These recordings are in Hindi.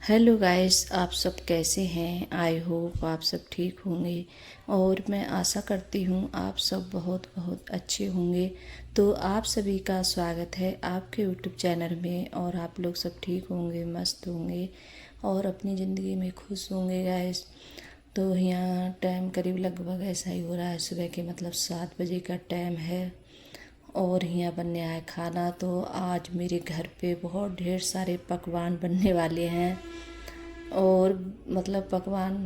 हेलो गाइस, आप सब कैसे हैं। आई होप आप सब ठीक होंगे और मैं आशा करती हूँ आप सब बहुत बहुत अच्छे होंगे। तो आप सभी का स्वागत है आपके यूट्यूब चैनल में और आप लोग सब ठीक होंगे, मस्त होंगे और अपनी ज़िंदगी में खुश होंगे गाइस। तो यहाँ टाइम करीब लगभग ऐसा ही हो रहा है, सुबह के मतलब 7 बजे का टाइम है और यहाँ बनने आया खाना। तो आज मेरे घर पे बहुत ढेर सारे पकवान बनने वाले हैं और मतलब पकवान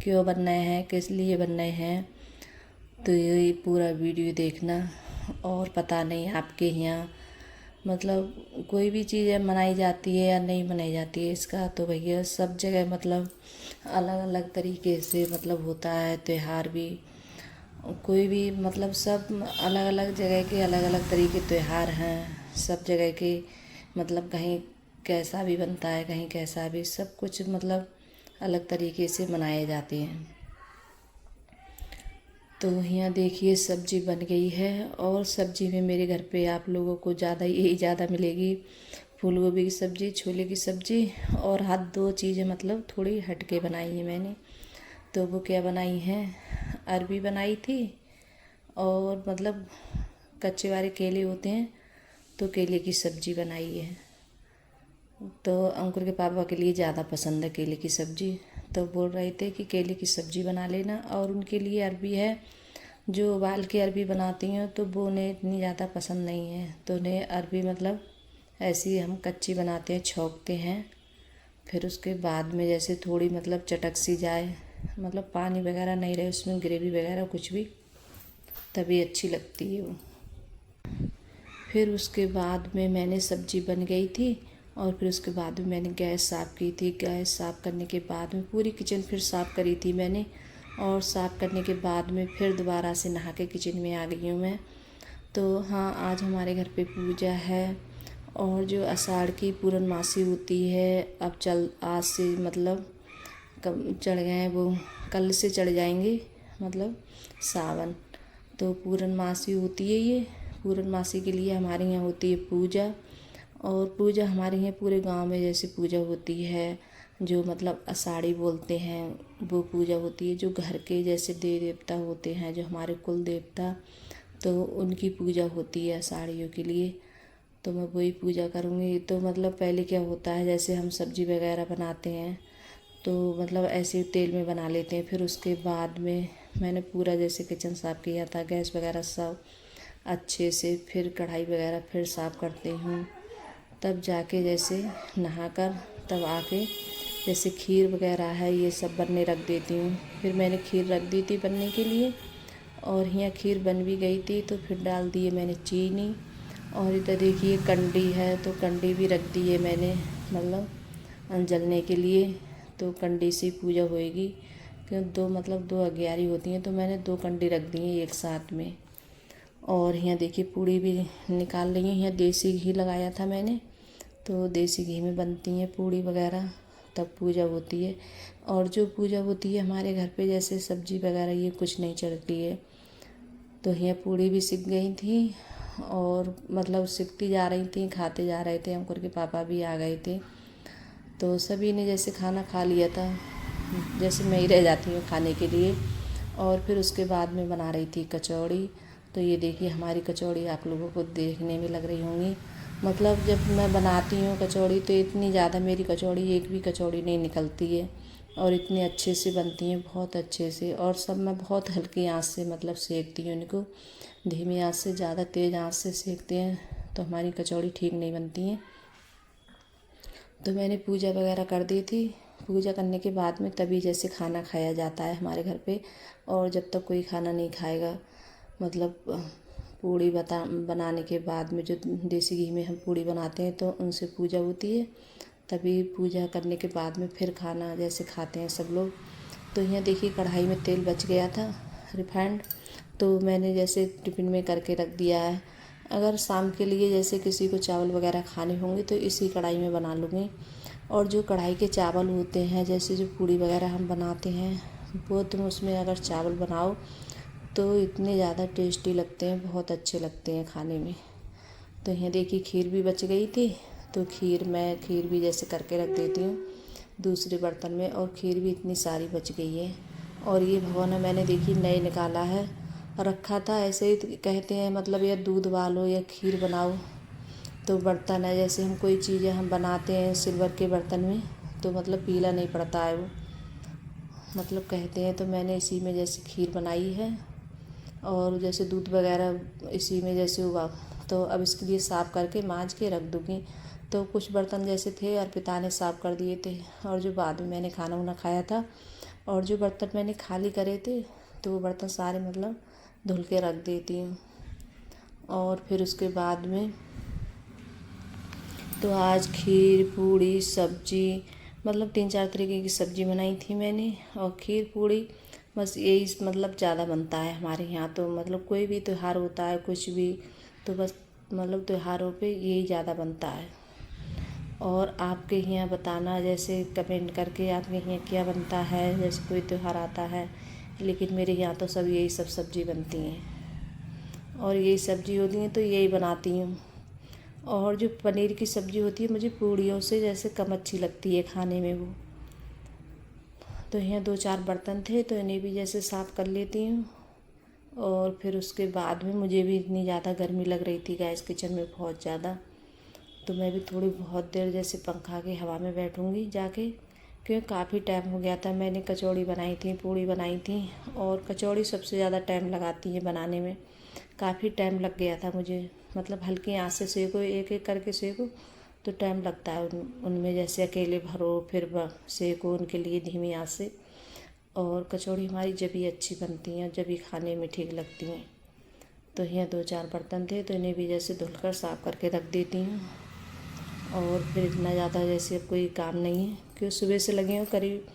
क्यों बन रहे हैं, किस लिए बन रहे हैं, तो ये पूरा वीडियो देखना। और पता नहीं आपके यहाँ मतलब कोई भी चीज़ मनाई जाती है या नहीं मनाई जाती है, इसका तो भैया सब जगह मतलब अलग अलग तरीके से मतलब होता है त्योहार भी। कोई भी मतलब सब अलग अलग जगह के अलग अलग तरीके त्योहार हैं सब जगह के। मतलब कहीं कैसा भी बनता है, कहीं कैसा भी, सब कुछ मतलब अलग तरीके से मनाए जाते हैं। तो यहाँ देखिए सब्जी बन गई है और सब्जी में मेरे घर पे आप लोगों को यही ज़्यादा मिलेगी। फूल गोभी की सब्ज़ी, छोले की सब्ज़ी और हाथ दो चीज़ें मतलब थोड़ी हटके बनाई है मैंने। तो वो क्या बनाई हैं, अरबी बनाई थी और मतलब कच्चे वाले केले होते हैं तो केले की सब्ज़ी बनाई है। तो अंकुर के पापा के लिए ज़्यादा पसंद है केले की सब्ज़ी, तो बोल रहे थे कि केले की सब्ज़ी बना लेना। और उनके लिए अरबी है, जो उबाल के अरबी बनाती हैं तो वो उन्हें इतनी ज़्यादा पसंद नहीं है। तो उन्हें अरबी मतलब ऐसी हम कच्ची बनाते हैं, छौंकते हैं, फिर उसके बाद में जैसे थोड़ी मतलब चटक सी जाए, मतलब पानी वगैरह नहीं रहे उसमें, ग्रेवी वगैरह कुछ भी, तभी अच्छी लगती है वो। फिर उसके बाद में मैंने सब्ज़ी बन गई थी और फिर उसके बाद में मैंने गैस साफ़ की थी। गैस साफ़ करने के बाद में पूरी किचन फिर साफ़ करी थी मैंने। और साफ़ करने के बाद में फिर दोबारा से नहा के किचन में आ गई हूँ मैं। तो हाँ, आज हमारे घर पे पूजा है और जो आषाढ़ की पूर्णमासी होती है, अब आज से मतलब कब चढ़ गए हैं वो, कल से चढ़ जाएंगे मतलब सावन। तो पूर्णमासी होती है ये। पूर्णमासी के लिए हमारे यहाँ होती है पूजा। और पूजा हमारे यहाँ पूरे गांव में जैसे पूजा होती है, जो मतलब आषाढ़ी बोलते हैं वो पूजा होती है। जो घर के जैसे देव देवता होते हैं, जो हमारे कुल देवता, तो उनकी पूजा होती है आषाढ़ियों के लिए। तो मैं वही पूजा करूँगी। तो मतलब पहले क्या होता है, जैसे हम सब्ज़ी वगैरह बनाते हैं तो मतलब ऐसे तेल में बना लेते हैं। फिर उसके बाद में मैंने पूरा जैसे किचन साफ़ किया था, गैस वगैरह सब अच्छे से, फिर कढ़ाई वगैरह फिर साफ़ करती हूँ। तब जाके जैसे नहाकर तब आके जैसे खीर वगैरह है ये सब बनने रख देती हूँ। फिर मैंने खीर रख दी थी बनने के लिए और यहाँ खीर बन भी गई थी। तो फिर डाल दिए मैंने चीनी। और इधर देखिए कंडी है, तो कंडी भी रख दी है मैंने मतलब जलने के लिए। तो कंडी से पूजा होएगी, क्यों दो मतलब दो अग्यारी होती हैं, तो मैंने 2 कंडी रख दी हैं एक साथ में। और यहाँ देखिए पूड़ी भी निकाल रही हूँ। यहाँ देसी घी लगाया था मैंने, तो देसी घी में बनती हैं पूड़ी वगैरह, तब पूजा होती है। और जो पूजा होती है हमारे घर पे जैसे सब्जी वगैरह ये कुछ नहीं चलती है। तो यहाँ पूड़ी भी सिक गई थी और मतलब सिकती जा रही थी, खाते जा रहे थे। अंकुर के पापा भी आ गए थे, तो सभी ने जैसे खाना खा लिया था, जैसे मैं ही रह जाती हूँ खाने के लिए। और फिर उसके बाद में बना रही थी कचौड़ी। तो ये देखिए हमारी कचौड़ी आप लोगों को देखने में लग रही होंगी। मतलब जब मैं बनाती हूँ कचौड़ी तो इतनी ज़्यादा मेरी कचौड़ी, एक भी कचौड़ी नहीं निकलती है और इतने अच्छे से बनती हैं, बहुत अच्छे से। और सब मैं बहुत हल्की आंच से मतलब सेकती हूँ इनको, धीमी आंच से, ज़्यादा तेज़ आंच से सेकते हैं तो हमारी कचौड़ी ठीक नहीं बनती हैं। तो मैंने पूजा वगैरह कर दी थी। पूजा करने के बाद में तभी जैसे खाना खाया जाता है हमारे घर पे। और जब तक कोई खाना नहीं खाएगा मतलब पूड़ी बनाने के बाद में जो देसी घी में हम पूड़ी बनाते हैं तो उनसे पूजा होती है। तभी पूजा करने के बाद में फिर खाना जैसे खाते हैं सब लोग। तो यहाँ देखिए कढ़ाई में तेल बच गया था रिफाइंड, तो मैंने जैसे टिफ़िन में करके रख दिया है। अगर शाम के लिए जैसे किसी को चावल वगैरह खाने होंगे तो इसी कढ़ाई में बना लूँगी। और जो कढ़ाई के चावल होते हैं, जैसे जो पूड़ी वगैरह हम बनाते हैं, वो तुम उसमें अगर चावल बनाओ तो इतने ज़्यादा टेस्टी लगते हैं, बहुत अच्छे लगते हैं खाने में। तो यहाँ देखिए खीर भी बच गई थी, तो खीर भी जैसे करके रख देती हूँ। दूसरे बर्तन में, और खीर भी इतनी सारी बच गई है। और ये भगोना मैंने देखी नए निकाला है, रखा था ऐसे ही। कहते हैं मतलब या दूध उबालो या खीर बनाओ, तो बर्तन है जैसे हम कोई चीज़ें हम बनाते हैं सिल्वर के बर्तन में, तो मतलब पीला नहीं पड़ता है वो, मतलब कहते हैं। तो मैंने इसी में जैसे खीर बनाई है, और जैसे दूध वगैरह इसी में जैसे हुआ। तो अब इसके लिए साफ़ करके मांज के रख दूँगी। तो कुछ बर्तन जैसे थे अर्पिता ने साफ़ कर दिए थे, और जो बाद में मैंने खाना वाना खाया था, और जो बर्तन मैंने खाली करे थे तो वो बर्तन सारे मतलब धुल के रख देती हूँ। और फिर उसके बाद में तो आज खीर पूड़ी सब्जी मतलब 3-4 तरीके की सब्ज़ी बनाई थी मैंने, और खीर पूड़ी बस यही मतलब ज़्यादा बनता है हमारे यहाँ। तो मतलब कोई भी त्यौहार होता है कुछ भी, तो बस मतलब त्योहारों पे यही ज़्यादा बनता है। और आपके यहाँ बताना जैसे कमेंट करके आपके यहाँ क्या बनता है, जैसे कोई त्यौहार आता है। लेकिन मेरे यहाँ तो सब यही सब सब्ज़ी बनती हैं, और यही सब्ज़ी होती हैं तो यही बनाती हूँ। और जो पनीर की सब्ज़ी होती है मुझे पूड़ियों से जैसे कम अच्छी लगती है खाने में वो। तो यहाँ 2-4 बर्तन थे तो इन्हें भी जैसे साफ़ कर लेती हूँ। और फिर उसके बाद में मुझे भी इतनी ज़्यादा गर्मी लग रही थी गैस किचन में बहुत ज़्यादा, तो मैं भी थोड़ी बहुत देर जैसे पंखा की हवा में बैठूँगी जाके, क्योंकि काफ़ी टाइम हो गया था। मैंने कचौड़ी बनाई थी, पूड़ी बनाई थी, और कचौड़ी सबसे ज़्यादा टाइम लगाती है बनाने में, काफ़ी टाइम लग गया था मुझे। मतलब हल्की आंच से सेको, एक एक करके सेको तो टाइम लगता है उनमें जैसे अकेले भरो फिर सेको, उनके लिए धीमी आंच से। और कचौड़ी हमारी जब भी अच्छी बनती हैं, जब भी खाने में ठीक लगती हैं। तो यहाँ 2-4 बर्तन थे तो इन्हें भी जैसे धुलकर साफ़ करके रख देती हूँ। और फिर इतना ज़्यादा जैसे अब कोई काम नहीं है, क्योंकि सुबह से लगे हूँ करीब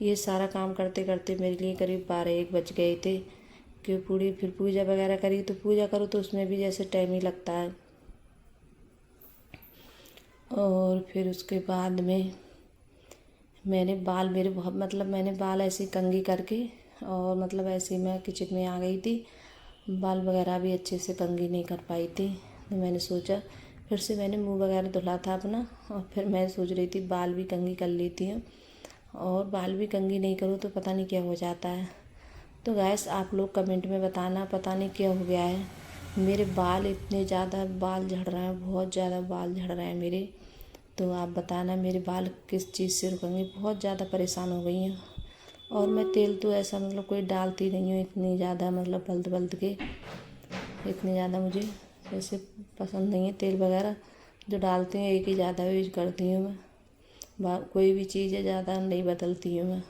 ये सारा काम करते करते मेरे लिए करीब 12-1 बज गए थे। क्यों पूड़ी फिर पूजा वगैरह करी, तो पूजा करो तो उसमें भी जैसे टाइम ही लगता है। और फिर उसके बाद में मैंने बाल मेरे बहुत मतलब मैंने बाल ऐसे कंघी करके, और मतलब ऐसे मैं किचन में आ गई थी, बाल वगैरह भी अच्छे से कंघी नहीं कर पाई थी। तो मैंने सोचा फिर से मैंने मुंह वगैरह धुला था अपना, और फिर मैं सोच रही थी बाल भी कंघी कर लेती हूँ। और बाल भी कंघी नहीं करूँ तो पता नहीं क्या हो जाता है। तो गैस आप लोग कमेंट में बताना पता नहीं क्या हो गया है, मेरे बाल इतने ज़्यादा बाल झड़ रहे हैं, बहुत ज़्यादा बाल झड़ रहे हैं मेरे। तो आप बताना मेरे बाल किस चीज़ से रुकेंगे, बहुत ज़्यादा परेशान हो गई हूँ। और मैं तेल तो ऐसा मतलब कोई डालती नहीं हूँ इतनी ज़्यादा, मतलब बल्द बल्द के इतने ज़्यादा मुझे जैसे पसंद नहीं है तेल वगैरह। जो डालती हूँ एक ही ज़्यादा यूज करती हूँ मैं, कोई भी चीज़ है ज़्यादा नहीं बदलती हूँ मैं।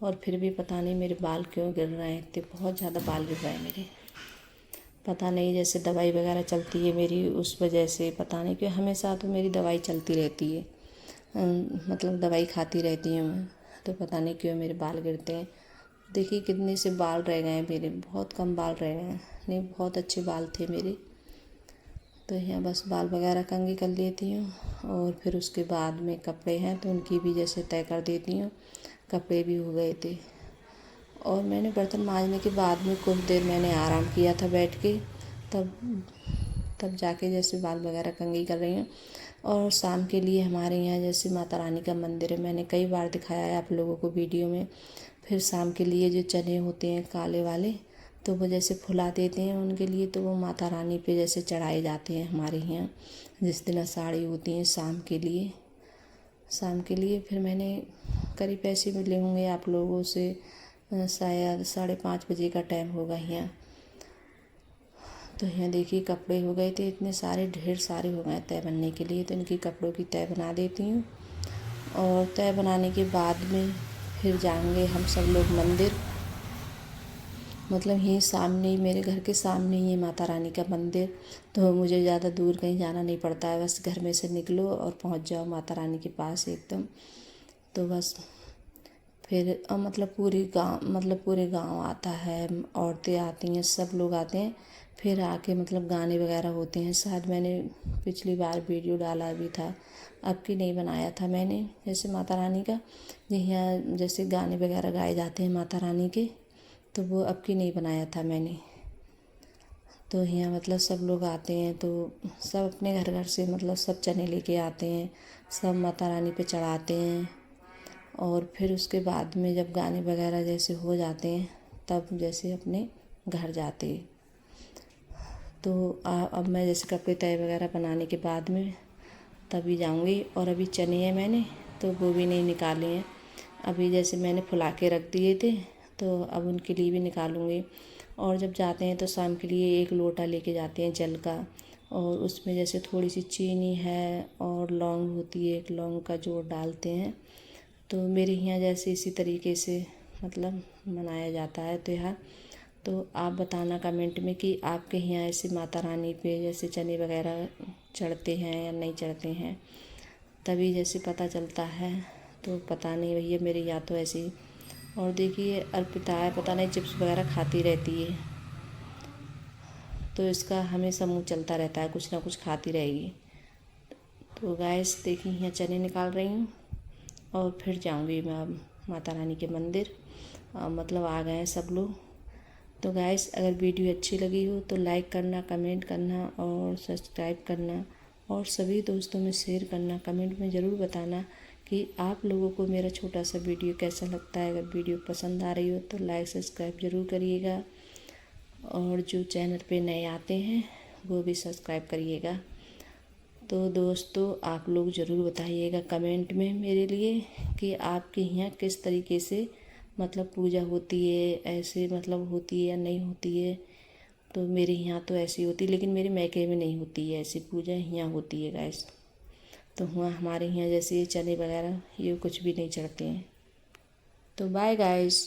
और फिर भी पता नहीं मेरे बाल क्यों गिर रहे हैं, इतने बहुत ज़्यादा बाल गिर रहे हैं मेरे, पता नहीं जैसे दवाई वगैरह चलती है मेरी उस वजह से, पता नहीं क्यों हमेशा तो मेरी दवाई चलती रहती है। मतलब दवाई खाती रहती हूँ मैं, तो पता नहीं क्यों मेरे बाल गिरते हैं। देखिए कितने से बाल रह गए हैं मेरे, बहुत कम बाल रह गए हैं, नहीं बहुत अच्छे बाल थे मेरे। तो यहाँ बस बाल वगैरह कंघी कर लेती हूँ। और फिर उसके बाद में कपड़े हैं तो उनकी भी जैसे तय कर देती हूँ, कपड़े भी हो गए थे। और मैंने बर्तन मांजने के बाद में कुछ देर मैंने आराम किया था बैठ के, तब तब जाके जैसे बाल वगैरह कंघी कर रही हूँ। और शाम के लिए हमारे यहाँ जैसे माता रानी का मंदिर है, मैंने कई बार दिखाया है आप लोगों को वीडियो में। फिर शाम के लिए जो चने होते हैं काले वाले, तो वो जैसे फुला देते हैं उनके लिए, तो वो माता रानी पे जैसे चढ़ाए जाते हैं हमारे यहाँ, जिस दिन आषाढ़ी होती हैं शाम के लिए। फिर मैंने करीब ऐसे मिले होंगे आप लोगों से, शायद 5:30 बजे का टाइम होगा यहाँ। तो यहाँ देखिए कपड़े हो गए थे इतने सारे, ढेर सारे हो गए तय बनने के लिए, तो इनकी कपड़ों की तय बना देती हूँ। और तय बनाने के बाद में फिर जाएंगे हम सब लोग मंदिर, मतलब यहीं सामने ही मेरे घर के सामने ही है माता रानी का मंदिर। तो मुझे ज़्यादा दूर कहीं जाना नहीं पड़ता है, बस घर में से निकलो और पहुँच जाओ माता रानी के पास एकदम। तो बस फिर मतलब पूरे गांव आता है, औरतें आती हैं, सब लोग आते हैं। फिर आके मतलब गाने वगैरह होते हैं, शायद मैंने पिछली बार वीडियो डाला भी था, अब की नहीं बनाया था मैंने, जैसे माता रानी का यहाँ जैसे गाने वगैरह गाए जाते हैं माता रानी के, तो वो अब की नहीं बनाया था मैंने। तो यहाँ मतलब सब लोग आते हैं तो सब अपने घर घर से मतलब सब चने लेके आते हैं, सब माता रानी पे चढ़ाते हैं। और फिर उसके बाद में जब गाने वगैरह जैसे हो जाते हैं तब जैसे अपने घर जाते। तो अब मैं जैसे कपड़े तय वगैरह बनाने के बाद में तभी जाऊंगी। और अभी चने हैं मैंने तो वो भी नहीं निकाले हैं। अभी जैसे मैंने फुला के रख दिए थे तो अब उनके लिए भी निकालूंगी। और जब जाते हैं तो शाम के लिए एक लोटा लेके जाते हैं जल का, और उसमें जैसे थोड़ी सी चीनी है और लौंग होती है, एक लौंग का जोड़ डालते हैं। तो मेरे यहाँ जैसे इसी तरीके से मतलब मनाया जाता है त्योहार। तो आप बताना कमेंट में कि आपके यहाँ ऐसे माता रानी पे जैसे चने वगैरह चढ़ते हैं या नहीं चढ़ते हैं, तभी जैसे पता चलता है। तो पता नहीं भैया, मेरे यहाँ तो ऐसे ही। और देखिए अर्पिता है, पता नहीं चिप्स वगैरह खाती रहती है, तो इसका हमेशा मुँह चलता रहता है, कुछ ना कुछ खाती रहेगी। तो गाइस देखिए यहाँ चने निकाल रही हूँ और फिर जाऊँगी मैं अब माता रानी के मंदिर। मतलब आ गए हैं सब लोग। तो गाइस अगर वीडियो अच्छी लगी हो तो लाइक करना, कमेंट करना और सब्सक्राइब करना, और सभी दोस्तों में शेयर करना। कमेंट में ज़रूर बताना कि आप लोगों को मेरा छोटा सा वीडियो कैसा लगता है। अगर वीडियो पसंद आ रही हो तो लाइक सब्सक्राइब ज़रूर करिएगा, और जो चैनल पे नए आते हैं वो भी सब्सक्राइब करिएगा। तो दोस्तों आप लोग ज़रूर बताइएगा कमेंट में मेरे लिए कि आपके यहाँ किस तरीके से मतलब पूजा होती है, ऐसे मतलब होती है या नहीं होती है। तो मेरे यहाँ तो ऐसी होती है, लेकिन मेरे मैके में नहीं होती है ऐसी पूजा, यहाँ होती है गाइस। तो हुआ हमारे यहाँ जैसे ये चने वगैरह ये कुछ भी नहीं चढ़ते हैं। तो बाय गाइस।